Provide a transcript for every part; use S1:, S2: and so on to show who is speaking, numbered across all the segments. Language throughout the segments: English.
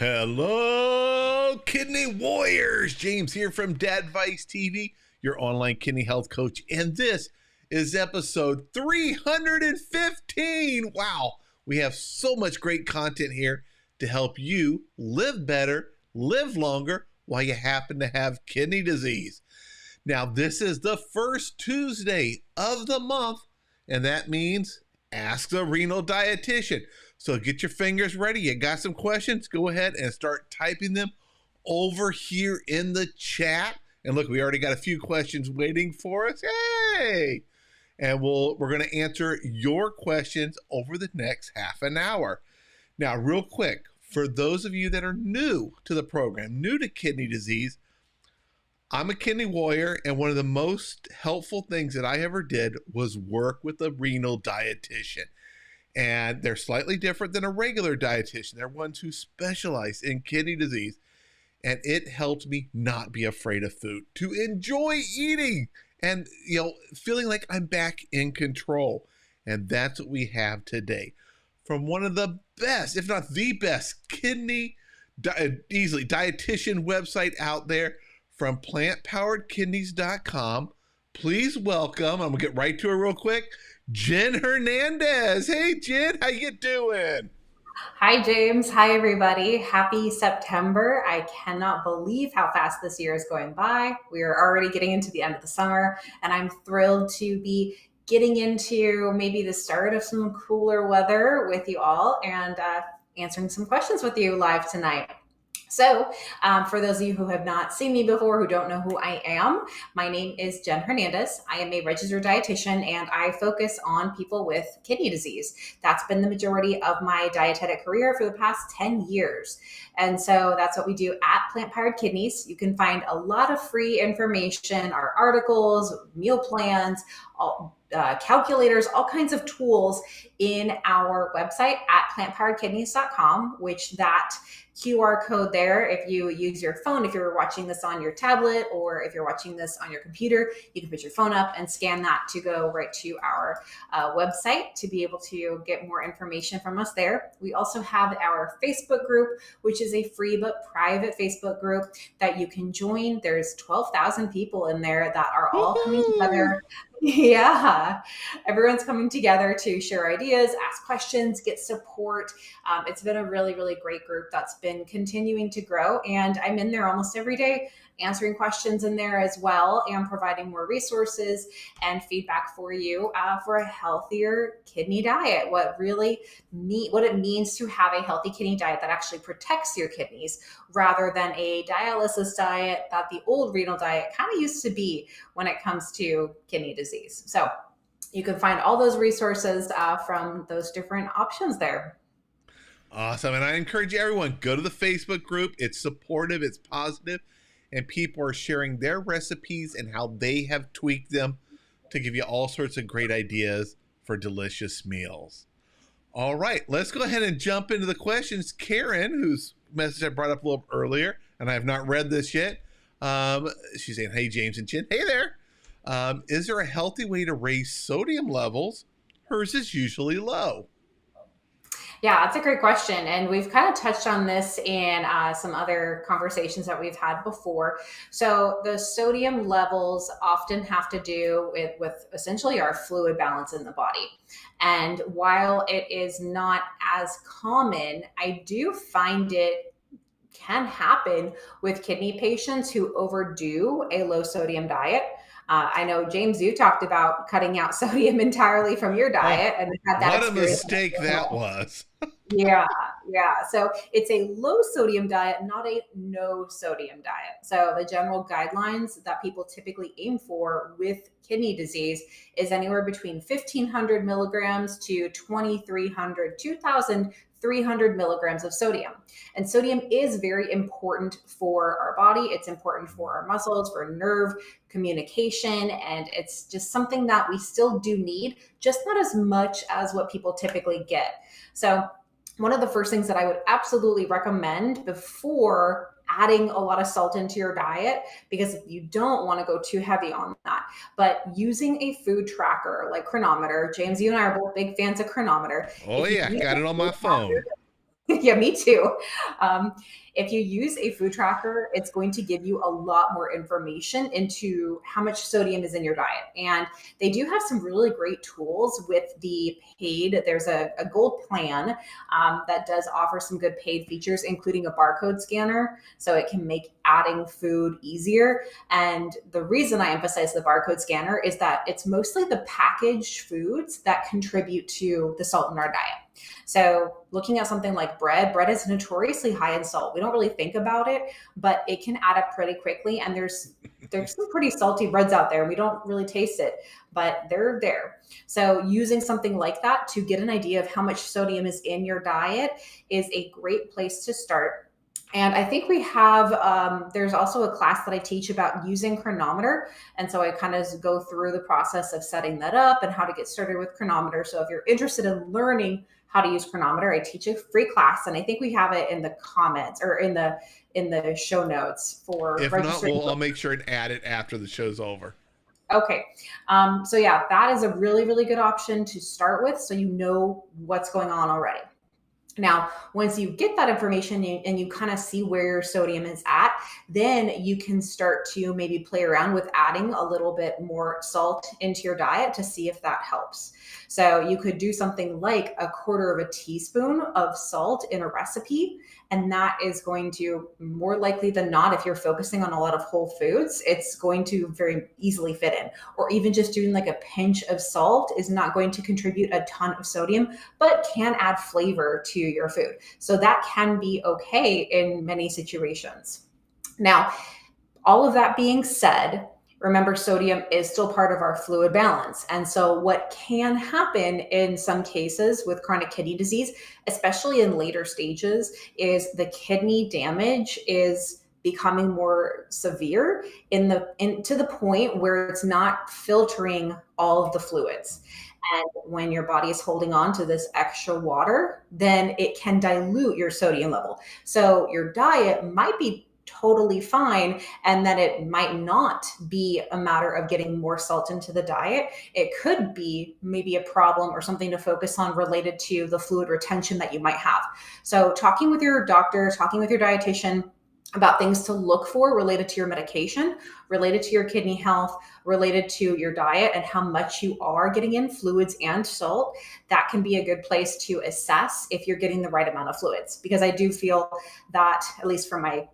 S1: Hello, kidney warriors. James here from Dadvice TV, your online kidney health coach. And this is episode 315. Wow, we have so much great content here to help you live better, live longer while you happen to have kidney disease. Now, this is the first Tuesday of the month, and that means Ask the Renal Dietitian. So get your fingers ready. You got some questions? Go ahead and start typing them over here in the chat. And look, we already got a few questions waiting for us. Hey! And we're going to answer your questions over the next half an hour. Now, real quick, for those of you that are new to the program, new to kidney disease, I'm a kidney warrior, and one of the most helpful things that I ever did was work with a renal dietitian. And they're slightly different than a regular dietitian. They're ones who specialize in kidney disease. And it helped me not be afraid of food, to enjoy eating and, feeling like I'm back in control. And that's what we have today from one of the best, if not the best, kidney dietitian website out there, from plantpoweredkidneys.com. Please welcome, I'm going to get right to her real quick, Jen Hernandez. Hey, Jen, how you doing?
S2: Hi, James. Hi, everybody. Happy September. I cannot believe how fast this year is going by. We are already getting into the end of the summer, and I'm thrilled to be getting into maybe the start of some cooler weather with you all and answering some questions with you live tonight. So for those of you who have not seen me before, who don't know who I am, my name is Jen Hernandez. I am a registered dietitian, and I focus on people with kidney disease. That's been the majority of my dietetic career for the past 10 years. And so that's what we do at Plant Powered Kidneys. You can find a lot of free information, our articles, meal plans, calculators, all kinds of tools in our website at plantpoweredkidneys.com, which that QR code there, if you use your phone, if you're watching this on your tablet or if you're watching this on your computer, you can put your phone up and scan that to go right to our website to be able to get more information from us there. We also have our Facebook group, which is a free but private Facebook group that you can join. There's 12,000 people in there that are all coming together. Yeah, everyone's coming together to share ideas, ask questions, get support. It's been a really, really great group that's been continuing to grow. And I'm in there almost every day answering questions in there as well and providing more resources and feedback for you for a healthier kidney diet, what it means to have a healthy kidney diet that actually protects your kidneys rather than a dialysis diet that the old renal diet kind of used to be when it comes to kidney disease. So you can find all those resources from those different options there.
S1: Awesome. And I encourage everyone, go to the Facebook group. It's supportive, it's positive, and people are sharing their recipes and how they have tweaked them to give you all sorts of great ideas for delicious meals. All right, let's go ahead and jump into the questions. Karen, whose message I brought up a little earlier, and I have not read this yet, she's saying, hey, James and Jen. Hey there. Is there a healthy way to raise sodium levels? Hers is usually low.
S2: Yeah, that's a great question. And we've kind of touched on this in some other conversations that we've had before. So the sodium levels often have to do with essentially our fluid balance in the body. And while it is not as common, I do find it can happen with kidney patients who overdo a low sodium diet. I know, James, you talked about cutting out sodium entirely from your diet and had that
S1: what a mistake that was.
S2: Yeah. So it's a low sodium diet, not a no sodium diet. So the general guidelines that people typically aim for with kidney disease is anywhere between 1,500 milligrams to 2,300 milligrams of sodium. And sodium is very important for our body. It's important for our muscles, for nerve communication, and it's just something that we still do need, just not as much as what people typically get. So one of the first things that I would absolutely recommend before adding a lot of salt into your diet, because you don't want to go too heavy on that, but using a food tracker like Chronometer. James, you and I are both big fans of Chronometer.
S1: Oh yeah, got it on my phone.
S2: Yeah, me too. Um, if you use a food tracker, it's going to give you a lot more information into how much sodium is in your diet. And they do have some really great tools with the paid. There's a gold plan that does offer some good paid features, including a barcode scanner. So it can make adding food easier. And the reason I emphasize the barcode scanner is that it's mostly the packaged foods that contribute to the salt in our diet. So looking at something like bread is notoriously high in salt. We don't really think about it, but it can add up pretty quickly. And there's some pretty salty breads out there. We don't really taste it, but they're there. So using something like that to get an idea of how much sodium is in your diet is a great place to start. And I think we have, there's also a class that I teach about using Chronometer. And so I kind of go through the process of setting that up and how to get started with Chronometer. So if you're interested in learning how to use Chronometer, I teach a free class. And I think we have it in the comments or in the show notes for
S1: If not,
S2: registering.
S1: I'll make sure and add it after the show's over.
S2: Okay. So yeah, that is a really, really good option to start with. So you know what's going on already. Now, once you get that information and you kind of see where your sodium is at, then you can start to maybe play around with adding a little bit more salt into your diet to see if that helps. So you could do something like a quarter of a teaspoon of salt in a recipe. And that is going to, more likely than not, if you're focusing on a lot of whole foods, it's going to very easily fit in. Or even just doing like a pinch of salt is not going to contribute a ton of sodium, but can add flavor to your food. So that can be okay in many situations. Now, all of that being said, remember sodium is still part of our fluid balance. And so what can happen in some cases with chronic kidney disease, especially in later stages, is the kidney damage is becoming more severe to the point where it's not filtering all of the fluids. And when your body is holding on to this extra water, then it can dilute your sodium level. So your diet might be totally fine, and that it might not be a matter of getting more salt into the diet. It could be maybe a problem or something to focus on related to the fluid retention that you might have. So talking with your doctor, talking with your dietitian about things to look for related to your medication, related to your kidney health, related to your diet, and how much you are getting in fluids and salt, that can be a good place to assess if you're getting the right amount of fluids. Because I do feel that, at least from my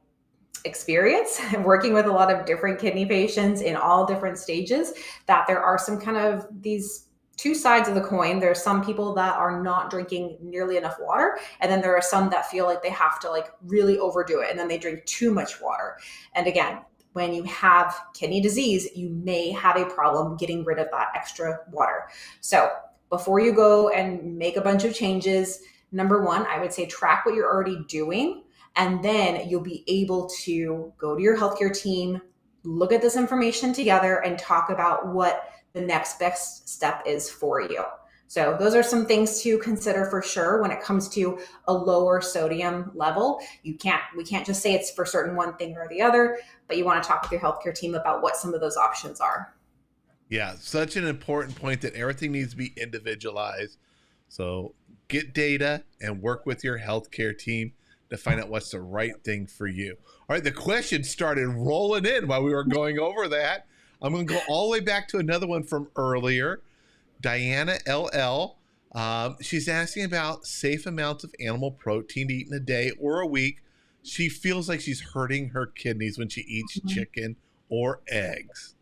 S2: experience working with a lot of different kidney patients in all different stages, that there are some kind of these two sides of the coin. There's some people that are not drinking nearly enough water, and then there are some that feel like they have to like really overdo it, and then they drink too much water. And again, when you have kidney disease, you may have a problem getting rid of that extra water. So before you go and make a bunch of changes, number one, I would say track what you're already doing. And then you'll be able to go to your healthcare team, look at this information together, and talk about what the next best step is for you. So those are some things to consider for sure when it comes to a lower sodium level. We can't just say it's for certain one thing or the other, but you want to talk with your healthcare team about what some of those options are.
S1: Yeah, such an important point that everything needs to be individualized. So get data and work with your healthcare team to find out what's the right thing for you. All right, the questions started rolling in while we were going over that. I'm going to go all the way back to another one from earlier. Diana LL. She's asking about safe amounts of animal protein to eat in a day or a week. She feels like she's hurting her kidneys when she eats chicken or eggs.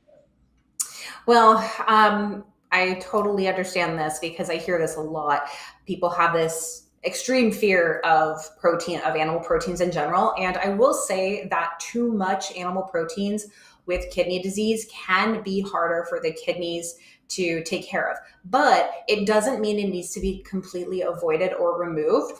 S2: Well, I totally understand this because I hear this a lot. People have this extreme fear of animal proteins in general. And I will say that too much animal proteins with kidney disease can be harder for the kidneys to take care of. But it doesn't mean it needs to be completely avoided or removed.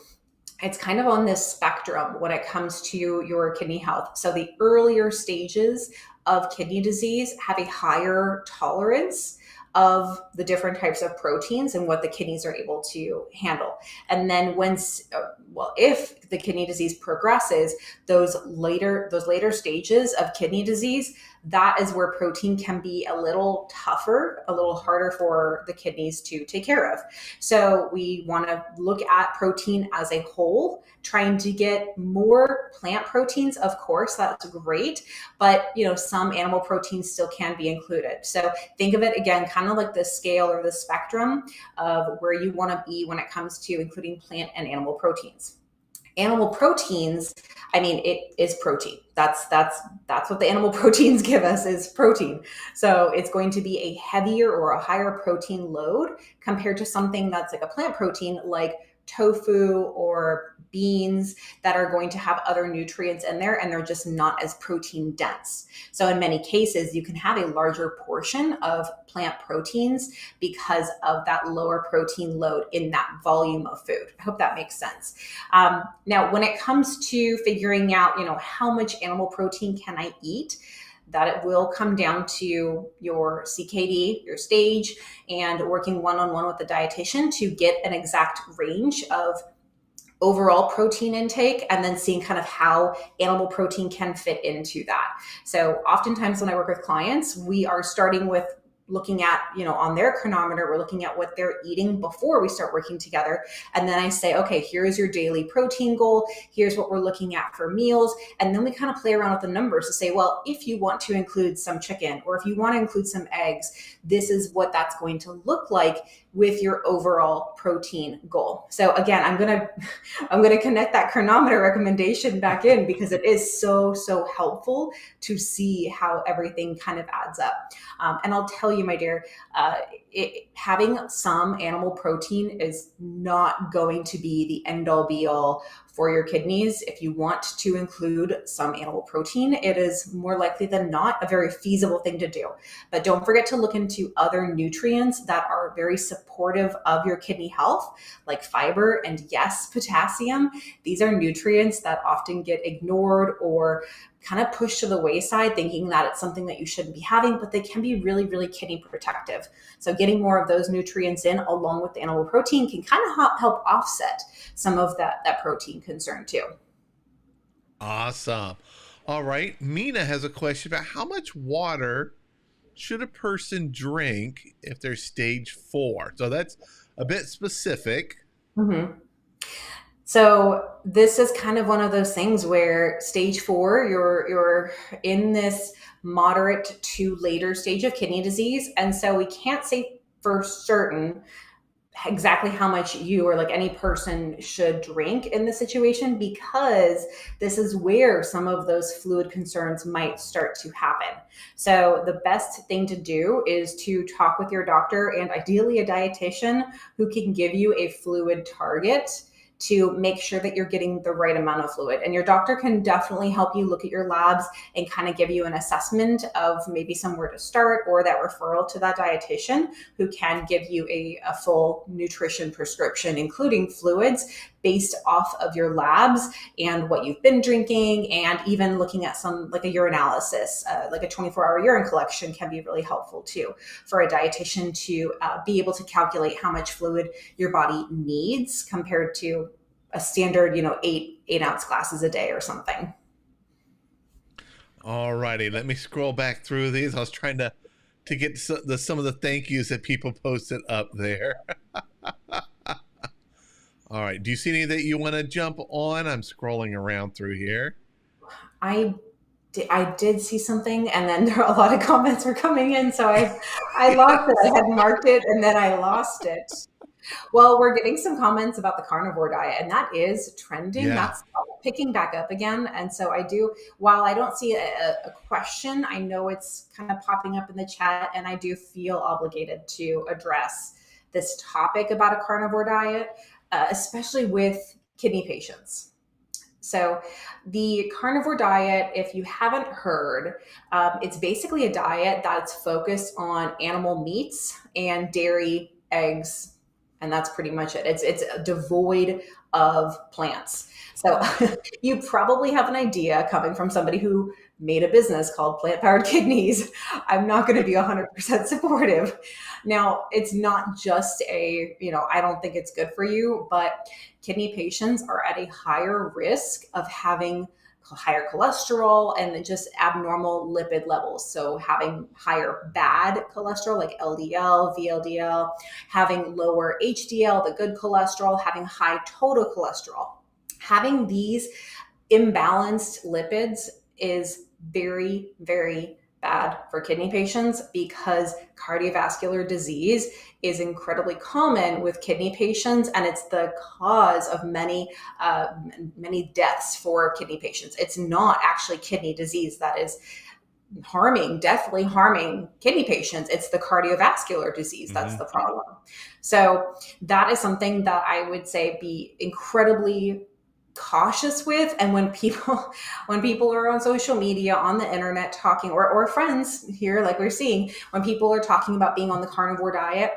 S2: It's kind of on this spectrum when it comes to your kidney health. So the earlier stages of kidney disease have a higher tolerance of the different types of proteins and what the kidneys are able to handle. And then if the kidney disease progresses, those later stages of kidney disease, that is where protein can be a little tougher, a little harder for the kidneys to take care of. So we want to look at protein as a whole, trying to get more plant proteins. Of course, that's great, but some animal proteins still can be included. So think of it again, kind of like the scale or the spectrum of where you want to be when it comes to including plant and animal proteins. Animal proteins, I mean, it is protein. That's what the animal proteins give us, is protein. So it's going to be a heavier or a higher protein load compared to something that's like a plant protein, like tofu or beans, that are going to have other nutrients in there, and they're just not as protein dense. So in many cases, you can have a larger portion of plant proteins because of that lower protein load in that volume of food. I hope that makes sense. Now, when it comes to figuring out, how much animal protein can I eat, that it will come down to your CKD, your stage, and working one-on-one with the dietitian to get an exact range of overall protein intake, and then seeing kind of how animal protein can fit into that. So oftentimes when I work with clients, we are starting with looking at, on their chronometer, we're looking at what they're eating before we start working together. And then I say, okay, here's your daily protein goal. Here's what we're looking at for meals. And then we kind of play around with the numbers to say, well, if you want to include some chicken, or if you want to include some eggs, this is what that's going to look like with your overall protein goal. So again, I'm going to connect that chronometer recommendation back in, because it is so helpful to see how everything kind of adds up. And I'll tell you, my dear, having some animal protein is not going to be the end all be all for your kidneys. If you want to include some animal protein, it is more likely than not a very feasible thing to do. But don't forget to look into other nutrients that are very supportive of your kidney health, like fiber and, yes, potassium. These are nutrients that often get ignored or kind of pushed to the wayside, thinking that it's something that you shouldn't be having, but they can be really kidney protective. So getting more of those nutrients in along with the animal protein can kind of help offset some of that protein concern too.
S1: Awesome. All right. Mina has a question about how much water should a person drink if they're stage 4? So that's a bit specific.
S2: Mm-hmm. So this is kind of one of those things where stage 4, you're in this moderate to later stage of kidney disease. And so we can't say for certain exactly how much you or like any person should drink in this situation, because this is where some of those fluid concerns might start to happen. So the best thing to do is to talk with your doctor, and ideally a dietitian who can give you a fluid target to make sure that you're getting the right amount of fluid. And your doctor can definitely help you look at your labs and kind of give you an assessment of maybe somewhere to start, or that referral to that dietitian who can give you a full nutrition prescription, including fluids, based off of your labs and what you've been drinking, and even looking at some like a urinalysis, like a 24-hour urine collection can be really helpful too for a dietitian to be able to calculate how much fluid your body needs compared to a standard, 8-ounce glasses a day or something.
S1: All righty. Let me scroll back through these. I was trying to get some of the thank yous that people posted up there. All right. Do you see any that you want to jump on? I'm scrolling around through here.
S2: I did see something, and then there are a lot of comments were coming in, so I lost it. I had marked it, and then I lost it. Well, we're getting some comments about the carnivore diet, and that is trending.
S1: Yeah.
S2: That's picking back up again. And so I do, while I don't see a question, I know it's kind of popping up in the chat, and I do feel obligated to address this topic about a carnivore diet, especially with kidney patients. So the carnivore diet, if you haven't heard, it's basically a diet that's focused on animal meats and dairy, eggs, and that's pretty much it. It's devoid of plants. So you probably have an idea, coming from somebody who made a business called Plant Powered Kidneys. I'm not going to be 100% supportive. Now, it's not just I don't think it's good for you, but kidney patients are at a higher risk of having higher cholesterol, and just abnormal lipid levels. So having higher bad cholesterol like LDL, VLDL, having lower HDL, the good cholesterol, having high total cholesterol. Having these imbalanced lipids is very, very bad for kidney patients, because cardiovascular disease is incredibly common with kidney patients, and it's the cause of many deaths for kidney patients. It's not actually kidney disease that is deathly harming kidney patients. It's the cardiovascular disease that's the problem. So that is something that I would say be incredibly cautious with. And when people are on social media, on the internet talking, or friends here, like we're seeing, when people are talking about being on the carnivore diet,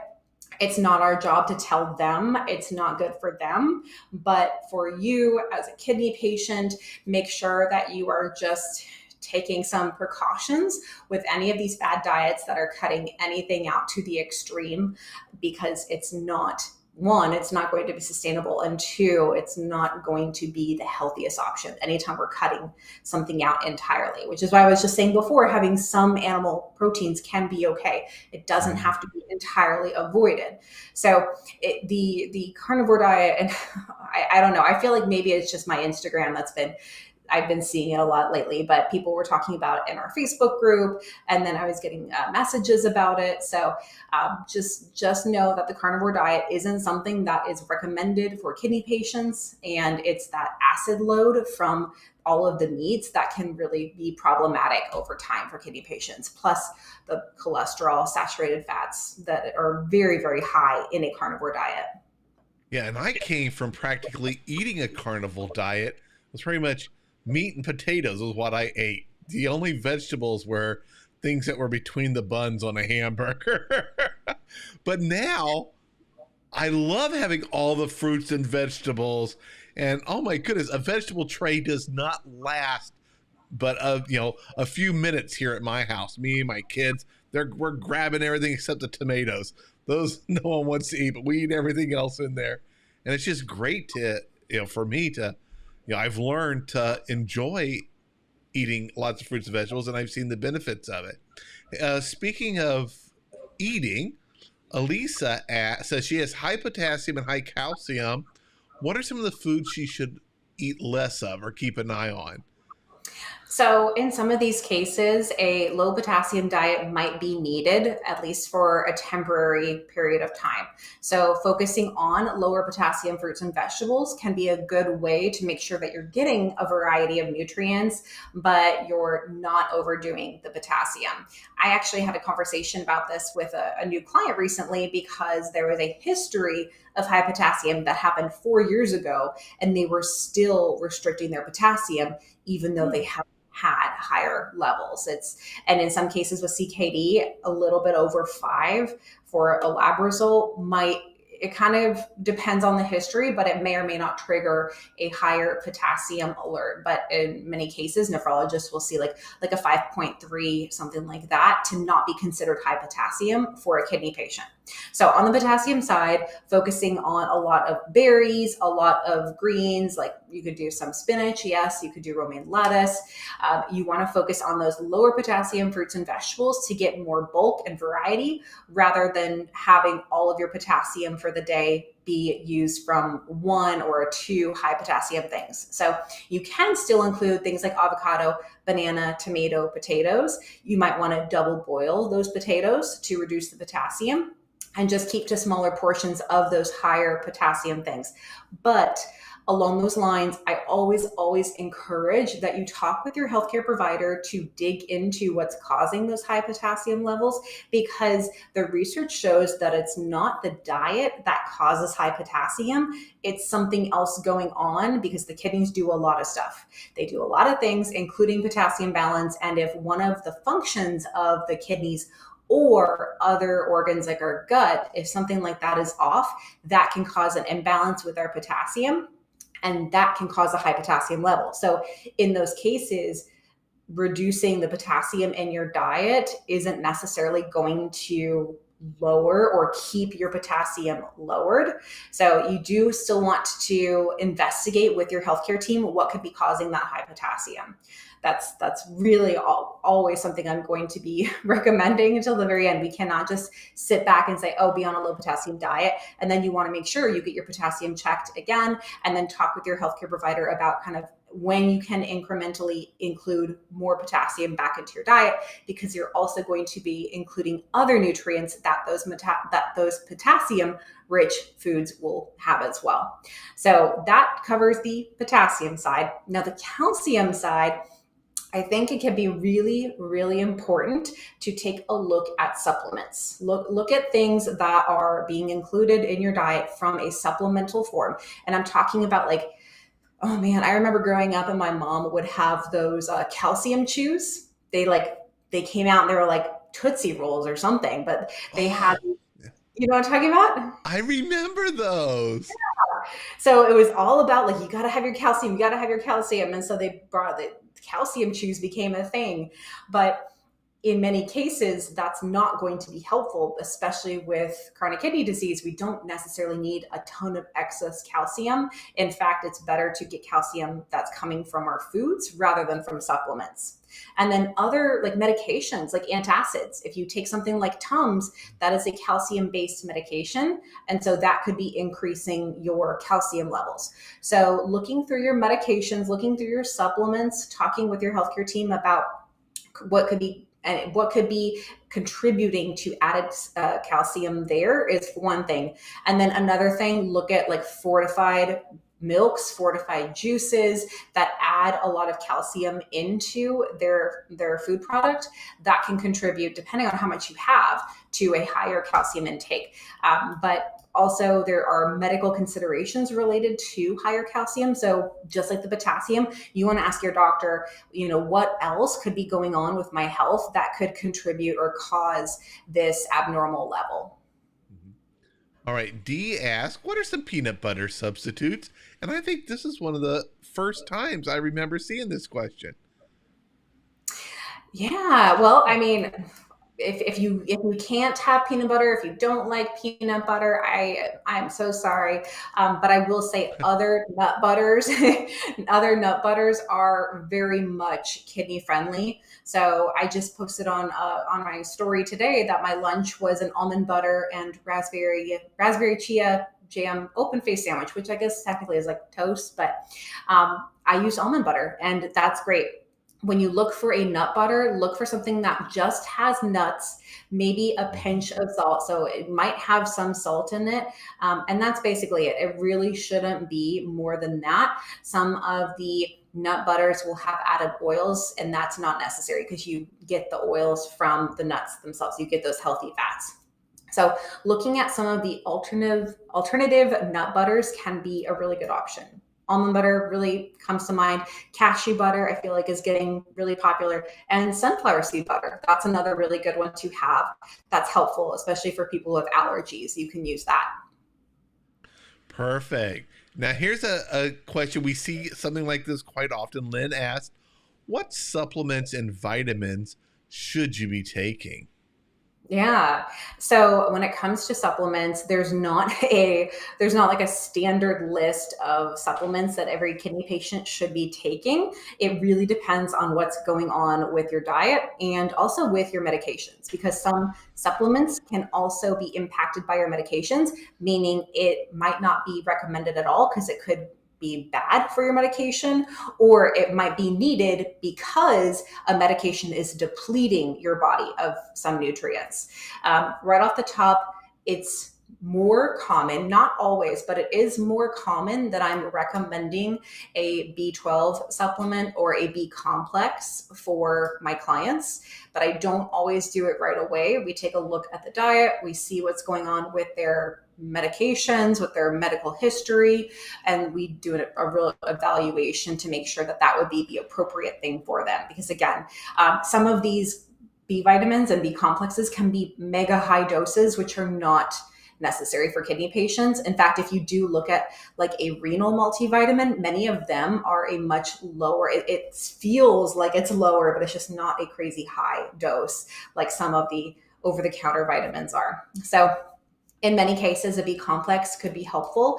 S2: it's not our job to tell them it's not good for them. But for you as a kidney patient, make sure that you are just taking some precautions with any of these bad diets that are cutting anything out to the extreme, because it's not going to be sustainable, and two, it's not going to be the healthiest option anytime we're cutting something out entirely, which is why I was just saying before, having some animal proteins can be okay. It doesn't have to be entirely avoided. So the carnivore diet, and I don't know, I feel like maybe it's just my Instagram I've been seeing it a lot lately, but people were talking about it in our Facebook group, and then I was getting messages about it. So just know that the carnivore diet isn't something that is recommended for kidney patients, and it's that acid load from all of the meats that can really be problematic over time for kidney patients, plus the cholesterol, saturated fats that are very, very high in a carnivore diet.
S1: Yeah, and I came from practically eating a carnivore diet. It was pretty much meat and potatoes was what I ate. The only vegetables were things that were between the buns on a hamburger. But now I love having all the fruits and vegetables. And oh my goodness, a vegetable tray does not last but a few minutes here at my house. Me and my kids, we're grabbing everything except the tomatoes. Those no one wants to eat, but we eat everything else in there. And it's just great to for me to I've learned to enjoy eating lots of fruits and vegetables, and I've seen the benefits of it. Speaking of eating, Elisa says she has high potassium and high calcium. What are some of the foods she should eat less of or keep an eye on?
S2: So in some of these cases, a low potassium diet might be needed, at least for a temporary period of time. So focusing on lower potassium fruits and vegetables can be a good way to make sure that you're getting a variety of nutrients, but you're not overdoing the potassium. I actually had a conversation about this with a new client recently, because there was a history of high potassium that happened 4 years ago, and they were still restricting their potassium even though they have had higher levels. And in some cases with CKD, a little bit over 5 for a lab result it kind of depends on the history, but it may or may not trigger a higher potassium alert. But in many cases, nephrologists will see like a 5.3, something like that, to not be considered high potassium for a kidney patient. So on the potassium side, focusing on a lot of berries, a lot of greens, like you could do some spinach, yes, you could do romaine lettuce. You want to focus on those lower potassium fruits and vegetables to get more bulk and variety, rather than having all of your potassium for the day be used from 1 or 2 high potassium things. So you can still include things like avocado, banana, tomato, potatoes. You might want to double boil those potatoes to reduce the potassium, and just keep to smaller portions of those higher potassium things. But along those lines, I always encourage that you talk with your healthcare provider to dig into what's causing those high potassium levels, because the research shows that it's not the diet that causes high potassium. It's something else going on, because the kidneys do a lot of stuff. They do a lot of things, including potassium balance. And if one of the functions of the kidneys or other organs like our gut, if something like that is off, that can cause an imbalance with our potassium, and that can cause a high potassium level. So in those cases, reducing the potassium in your diet isn't necessarily going to lower or keep your potassium lowered. So you do still want to investigate with your healthcare team what could be causing that high potassium. That's really always something I'm going to be recommending until the very end. We cannot just sit back and say, oh, be on a low potassium diet. And then you want to make sure you get your potassium checked again, and then talk with your healthcare provider about kind of when you can incrementally include more potassium back into your diet, because you're also going to be including other nutrients that those potassium rich foods will have as well. So that covers the potassium side. Now the calcium side, I think it can be really, really important to take a look at supplements. Look at things that are being included in your diet from a supplemental form. And I'm talking about like, oh man, I remember growing up and my mom would have those calcium chews. They came out and they were like Tootsie Rolls or something, but they had,
S1: Oh,
S2: you know what I'm talking about?
S1: I remember those.
S2: So it was all about like, you got to have your calcium, you got to have your calcium. And so they brought the calcium chews became a thing. But in many cases, that's not going to be helpful, especially with chronic kidney disease. We don't necessarily need a ton of excess calcium. In fact, it's better to get calcium that's coming from our foods rather than from supplements. And then other like medications, like antacids. If you take something like Tums, that is a calcium-based medication. And so that could be increasing your calcium levels. So looking through your medications, looking through your supplements, talking with your healthcare team about what could be contributing to added calcium there is one thing. And then another thing, look at like fortified milks, fortified juices that add a lot of calcium into their food product that can contribute, depending on how much you have, to a higher calcium intake. But also, there are medical considerations related to higher calcium. So just like the potassium, you want to ask your doctor, what else could be going on with my health that could contribute or cause this abnormal level?
S1: All right, Dee asked, what are some peanut butter substitutes? And I think this is one of the first times I remember seeing this question.
S2: Yeah, well, I mean, if you can't have peanut butter, if you don't like peanut butter, I'm so sorry, but I will say other nut butters, other nut butters are very much kidney friendly. So I just posted on my story today that my lunch was an almond butter and raspberry chia jam open face sandwich, which I guess technically is like toast, but I use almond butter, and that's great. When you look for a nut butter, look for something that just has nuts, maybe a pinch of salt. So it might have some salt in it. And that's basically it. It really shouldn't be more than that. Some of the nut butters will have added oils, and that's not necessary because you get the oils from the nuts themselves. You get those healthy fats. So looking at some of the alternative nut butters can be a really good option. Almond butter really comes to mind. Cashew butter, I feel like, is getting really popular. And sunflower seed butter, that's another really good one to have. That's helpful, especially for people with allergies. You can use that.
S1: Perfect. Now, here's a question. We see something like this quite often. Lynn asked, what supplements and vitamins should you be taking?
S2: Yeah. So when it comes to supplements, there's not like a standard list of supplements that every kidney patient should be taking. It really depends on what's going on with your diet and also with your medications, because some supplements can also be impacted by your medications, meaning it might not be recommended at all because it could be bad for your medication, or it might be needed because a medication is depleting your body of some nutrients. Right off the top, it's more common, not always, but it is more common that I'm recommending a B12 supplement or a B complex for my clients, but I don't always do it right away. We take a look at the diet, we see what's going on with their medications, with their medical history, and we do a real evaluation to make sure that that would be the appropriate thing for them. Because again, some of these B vitamins and B complexes can be mega high doses, which are not necessary for kidney patients. In fact, if you do look at like a renal multivitamin, many of them are a much lower, it feels like it's lower, but it's just not a crazy high dose like some of the over-the-counter vitamins are. So in many cases, a B complex could be helpful.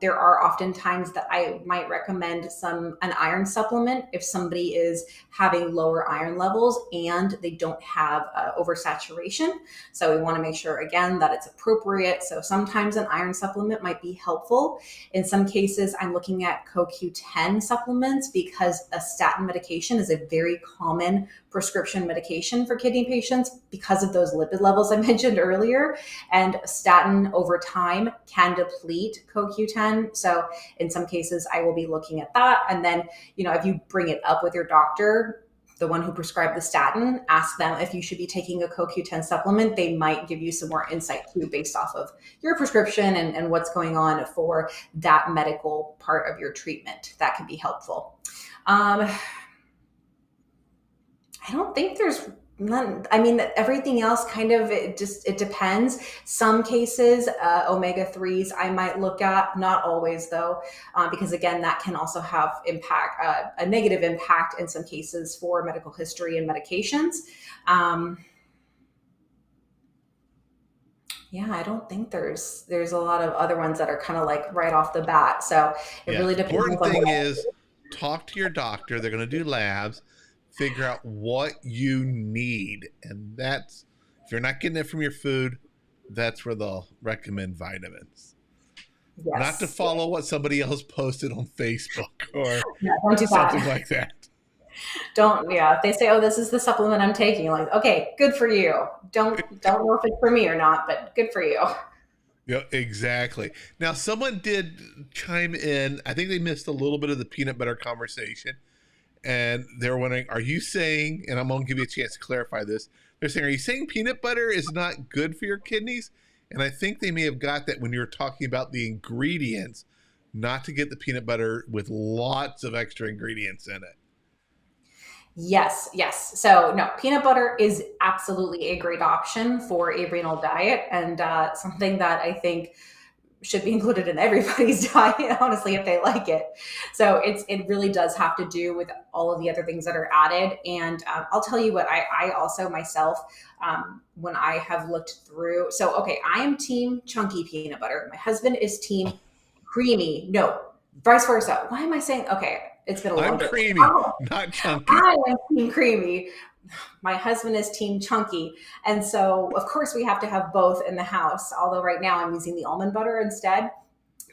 S2: There are often times that I might recommend an iron supplement if somebody is having lower iron levels and they don't have oversaturation. So we want to make sure, again, that it's appropriate. So sometimes an iron supplement might be helpful. In some cases, I'm looking at CoQ10 supplements because a statin medication is a very common prescription medication for kidney patients because of those lipid levels I mentioned earlier. And statin over time can deplete CoQ10. So in some cases, I will be looking at that. And then, if you bring it up with your doctor, the one who prescribed the statin, ask them if you should be taking a CoQ10 supplement. They might give you some more insight too, based off of your prescription and what's going on for that medical part of your treatment. That can be helpful. I don't think there's none. I mean, everything else kind of, it depends. Some cases, omega-3s I might look at, not always though, because again, that can also have a negative impact in some cases for medical history and medications. Yeah, I don't think there's a lot of other ones that are kind of like right off the bat. So it really depends.
S1: The important thing is talk to your doctor. They're going to do labs. Figure out what you need. And that's, if you're not getting it from your food, that's where they'll recommend vitamins. Yes. Not to follow what somebody else posted on Facebook or something like that.
S2: If they say, oh, this is the supplement I'm taking, like, okay, good for you. Don't know if it's for me or not, but good for you.
S1: Yeah, exactly. Now, someone did chime in. I think they missed a little bit of the peanut butter conversation. And they're wondering, are you saying, and I'm going to give you a chance to clarify this. They're saying, are you saying peanut butter is not good for your kidneys? And I think they may have got that when you were talking about the ingredients, not to get the peanut butter with lots of extra ingredients in it.
S2: Yes. So no, peanut butter is absolutely a great option for a renal diet, and something that I think should be included in everybody's diet, honestly, if they like it. So it really does have to do with all of the other things that are added. And I'll tell you what, I also myself, when I have looked through, so, okay, I am team chunky peanut butter. My husband is team creamy. No, vice versa. Why am I saying, okay, it's been a long day.
S1: I'm creamy, not chunky.
S2: I am team creamy. My husband is team chunky. And so, of course, we have to have both in the house, although right now I'm using the almond butter instead.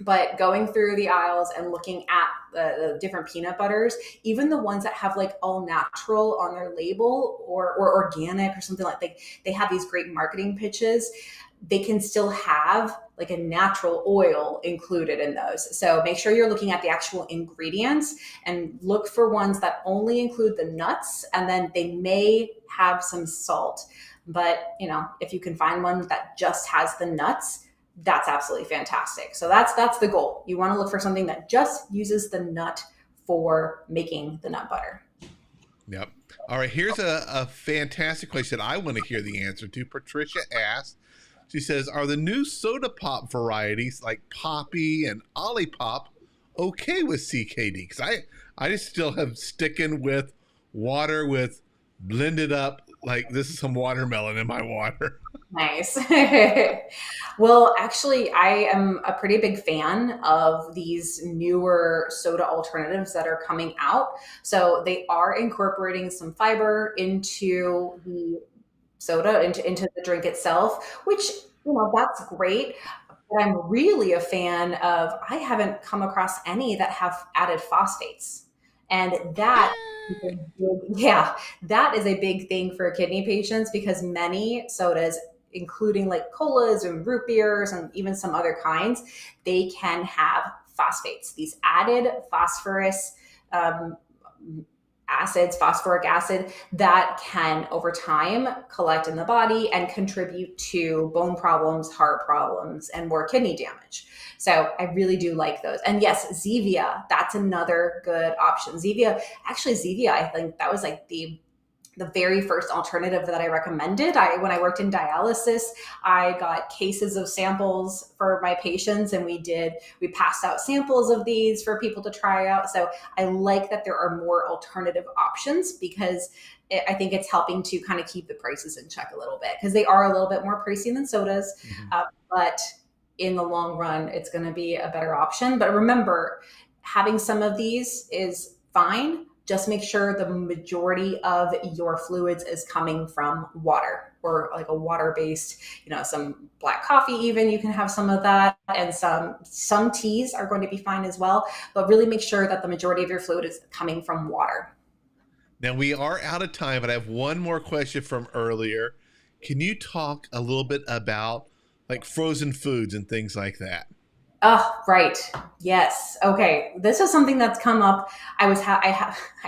S2: But going through the aisles and looking at the different peanut butters, even the ones that have like all natural on their label or organic or something like that, they have these great marketing pitches. They can still have like a natural oil included in those. So make sure you're looking at the actual ingredients and look for ones that only include the nuts, and then they may have some salt. But, if you can find one that just has the nuts, that's absolutely fantastic. So that's the goal. You want to look for something that just uses the nut for making the nut butter.
S1: Yep. All right. Here's a fantastic question I want to hear the answer to. Patricia asked, she says, are the new soda pop varieties like Poppy and Olipop okay with CKD? Because I just still have sticking with water with blended up, like this is some watermelon in my water.
S2: Nice. Well, actually, I am a pretty big fan of these newer soda alternatives that are coming out. So they are incorporating some fiber into the soda, into the drink itself, which, that's great. But I'm really a fan of, I haven't come across any that have added phosphates. And that is a big thing for kidney patients, because many sodas, including like colas and root beers and even some other kinds, they can have phosphates, these added phosphorus acids, phosphoric acid, that can over time collect in the body and contribute to bone problems, heart problems, and more kidney damage. So I really do like those. And yes, Zevia, that's another good option. Zevia, I think that was like the the very first alternative that I recommended. When I worked in dialysis, I got cases of samples for my patients, and we passed out samples of these for people to try out. So I like that there are more alternative options, because I think it's helping to kind of keep the prices in check a little bit, because they are a little bit more pricey than sodas. But in the long run, it's going to be a better option. But remember, having some of these is fine. Just make sure the majority of your fluids is coming from water, or like a water-based, some black coffee, even you can have some of that, and some teas are going to be fine as well. But really make sure that the majority of your fluid is coming from water.
S1: Now we are out of time, but I have one more question from earlier. Can you talk a little bit about like frozen foods and things like that?
S2: Oh, right. Yes. Okay. This is something that's come up. I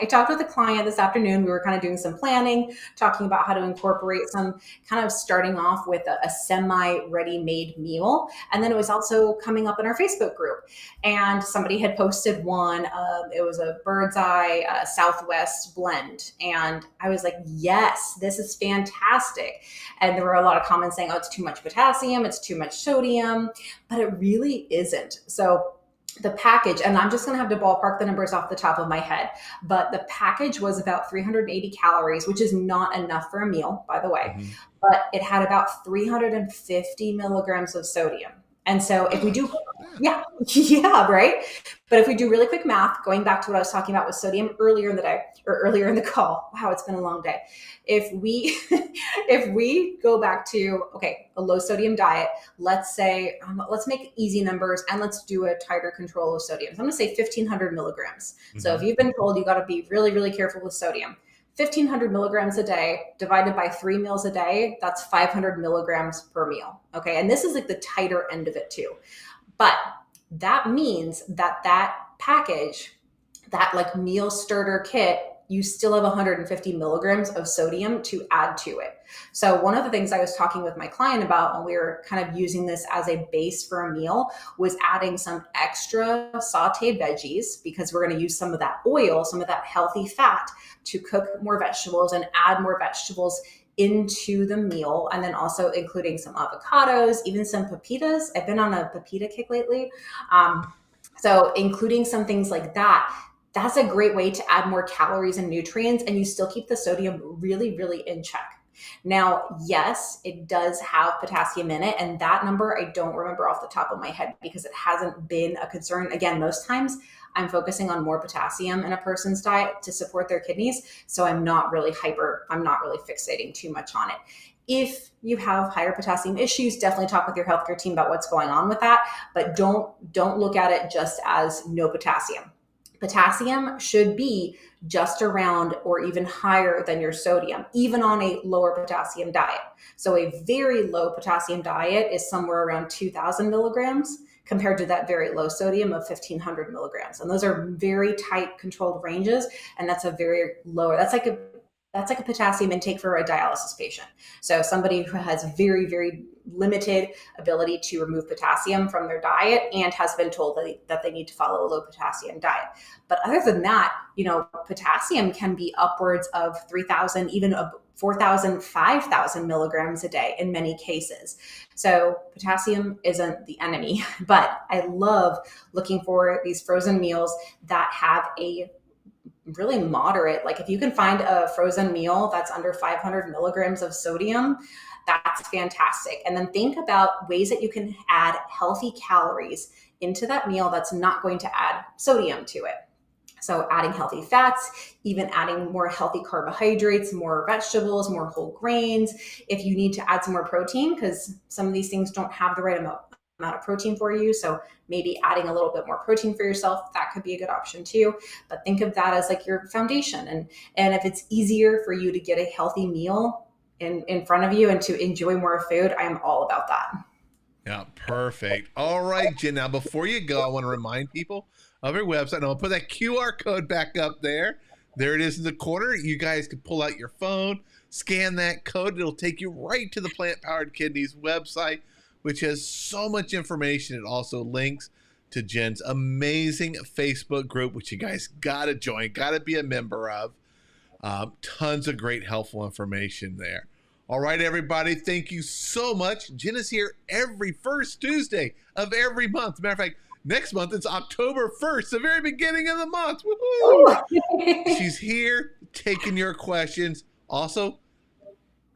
S2: talked with a client this afternoon. We were kind of doing some planning, talking about how to incorporate some, kind of starting off with a semi-ready-made meal. And then it was also coming up in our Facebook group. And somebody had posted one. It was a Bird's Eye Southwest blend. And I was like, yes, this is fantastic. And there were a lot of comments saying, oh, it's too much potassium, it's too much sodium, but it really isn't. So the package, and I'm just going to have to ballpark the numbers off the top of my head, but the package was about 380 calories, which is not enough for a meal, by the way, but it had about 350 milligrams of sodium. And so if we do, yeah, right. But if we do really quick math, going back to what I was talking about with sodium earlier in the day, or earlier in the call, wow, it's been a long day. If we go back to, okay, a low sodium diet, let's say, let's make easy numbers and let's do a tighter control of sodium. So I'm going to say 1,500 milligrams. So if you've been told you got to be really, really careful with sodium, 1,500 milligrams a day divided by 3 meals a day, that's 500 milligrams per meal. Okay. And this is like the tighter end of it too. But that means that package, that like meal starter kit, you still have 150 milligrams of sodium to add to it. So one of the things I was talking with my client about when we were kind of using this as a base for a meal was adding some extra sauteed veggies, because we're going to use some of that oil, some of that healthy fat to cook more vegetables and add more vegetables into the meal. And then also including some avocados, even some pepitas. I've been on a pepita kick lately. So including some things like that, that's a great way to add more calories and nutrients, and you still keep the sodium really, really in check. Now, yes, it does have potassium in it, and that number I don't remember off the top of my head because it hasn't been a concern. Again, most times I'm focusing on more potassium in a person's diet to support their kidneys, so I'm not really fixating too much on it. If you have higher potassium issues, definitely talk with your healthcare team about what's going on with that, but don't look at it just as no potassium. Potassium should be just around or even higher than your sodium, even on a lower potassium diet. So a very low potassium diet is somewhere around 2,000 milligrams compared to that very low sodium of 1,500 milligrams. And those are very tight controlled ranges. And that's a very lower, that's like a potassium intake for a dialysis patient. So somebody who has very, very limited ability to remove potassium from their diet and has been told that they need to follow a low potassium diet. But other than that, potassium can be upwards of 3,000, even 4,000, 5,000 milligrams a day in many cases. So potassium isn't the enemy, but I love looking for these frozen meals that have a really moderate, like if you can find a frozen meal that's under 500 milligrams of sodium, that's fantastic. And then think about ways that you can add healthy calories into that meal that's not going to add sodium to it. So adding healthy fats, even adding more healthy carbohydrates, more vegetables, more whole grains. If you need to add some more protein, because some of these things don't have the right amount of protein for you. So maybe adding a little bit more protein for yourself, that could be a good option too. But think of that as like your foundation. And if it's easier for you to get a healthy meal in front of you and to enjoy more food, I'm all about that.
S1: Yeah, perfect. All right, Jen. Now, before you go, I want to remind people of our website. And I'll put that QR code back up there. There it is in the corner. You guys can pull out your phone, scan that code. It'll take you right to the Plant Powered Kidneys website, which has so much information. It also links to Jen's amazing Facebook group, which you guys got to join, got to be a member of. Tons of great helpful information there. All right, everybody, thank you so much. Jen is here every first Tuesday of every month. Matter of fact, next month it's October 1st, the very beginning of the month. Woohoo! She's here taking your questions. Also,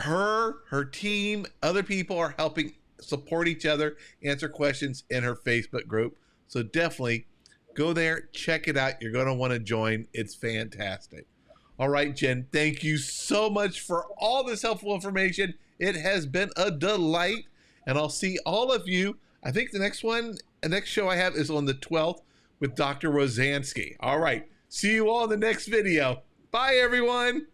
S1: her team, other people are helping support each other, answer questions in her Facebook group. So definitely go there, check it out. You're going to want to join. It's fantastic. All right, Jen, thank you so much for all this helpful information. It has been a delight, and I'll see all of you. I think the next show I have is on the 12th with Dr. Rosansky. All right, see you all in the next video. Bye, everyone.